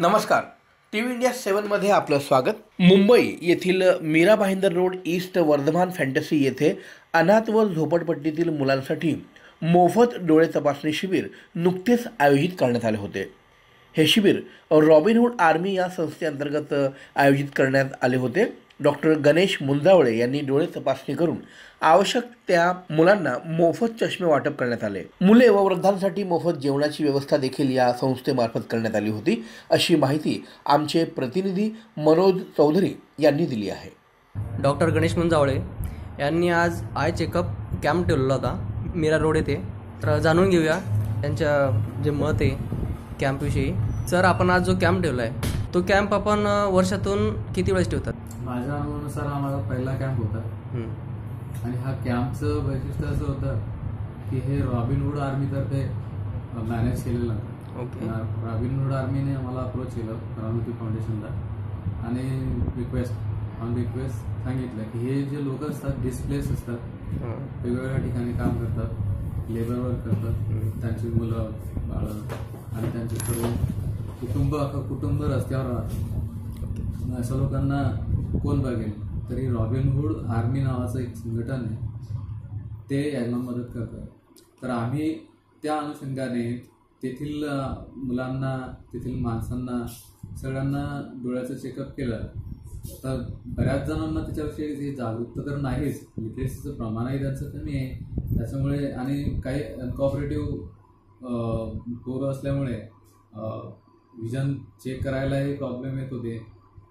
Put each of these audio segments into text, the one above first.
नमस्कार. TV India 7मध्ये आपलं स्वागत. मुंबई येथील Mira Bhayandar road east Vardhaman Fantasy येथे अनाथ व झोपडपट्टीतील मुलांसाठी मोफत डोळे तपासणी शिबिर नुकतेच आयोजित करण्यात आले होते. हे शिबिर रॉबिनहूड आर्मी या संस्थेअंतर्गत आयोजित करण्यात आले होते. डॉक्टर गणेश मुंजावळे यांनी डोळे तपासणी करून आवश्यक त्या मुलांना मोफत चष्मे वाटप करण्यात आले. मुले व वृद्धांसाठी मोफत जेवणाची व्यवस्था देखील या संस्थेमार्फत करण्यात आली होती, अशी माहिती आमचे प्रतिनिधी मनोज चौधरी यांनी दिली आहे. डॉक्टर गणेश मुंजावळे यांनी आज आय चेकअप कॅम्प ठेवलेला होता मीरा रोड येथे. तर जाणून घेऊया त्यांच्या जे मत आहे कॅम्पविषयी. सर, आपण आज जो कॅम्प ठेवला आहे तो कॅम्प आपण वर्षातून किती वेळेस ठेवतात? माझ्या अनुभवानुसार आम्हाला पहिला कॅम्प होता आणि हा कॅम्पचं वैशिष्ट्य असं होतं की हे रॉबिनहूड आर्मीतर्फे मॅनेज केलेलं होतं. ओके. रॉबिनहूड आर्मीने आम्हाला अप्रोच केलं करामती फाउंडेशनला आणि रिक्वेस्ट सांगितलं की हे जे लोक असतात डिस्प्लेस असतात, वेगवेगळ्या ठिकाणी काम करतात, लेबर वर्क करतात, त्यांची मुलं बाळं आणि त्यांचे सर्व कुटुंब रस्त्यावर राहतात. अशा लोकांना कोण बघेल? तरी रॉबिनहूड आर्मी नावाचं एक संघटन आहे, ते यांना मदत करतं. तर आम्ही त्या अनुषंगाने तेथील मुलांना, तेथील माणसांना सगळ्यांना डोळ्याचं चेकअप केलं. तर बऱ्याच जणांना त्याच्याविषयी जागरूकता तर नाहीच, लिटरसीचं प्रमाणही त्यांचं कमी आहे. त्याच्यामुळे आणि काही अनकॉपरेटिव्ह पोरं असल्यामुळे विजन चेक करायलाही प्रॉब्लेम येत होते.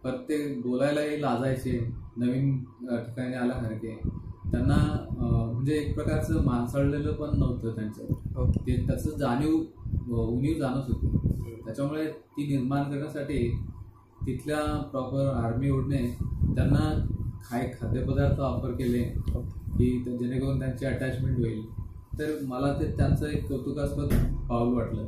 प्रत्येक बोलायलाही लाजायचे, नवीन ठिकाणी आल्यासारखे. त्यांना म्हणजे एक प्रकारचं माणसाळलेलं पण नव्हतं त्यांचं, ते त्याचं उणीव जाणवत होती. त्याच्यामुळे ती निर्माण करण्यासाठी तिथल्या प्रॉपर आर्मीहूडने त्यांना खाद्यपदार्थ ऑफर केले की जेणेकरून त्यांची अटॅचमेंट होईल. तर मला ते त्यांचं एक कौतुकास्पद पाऊल वाटलं.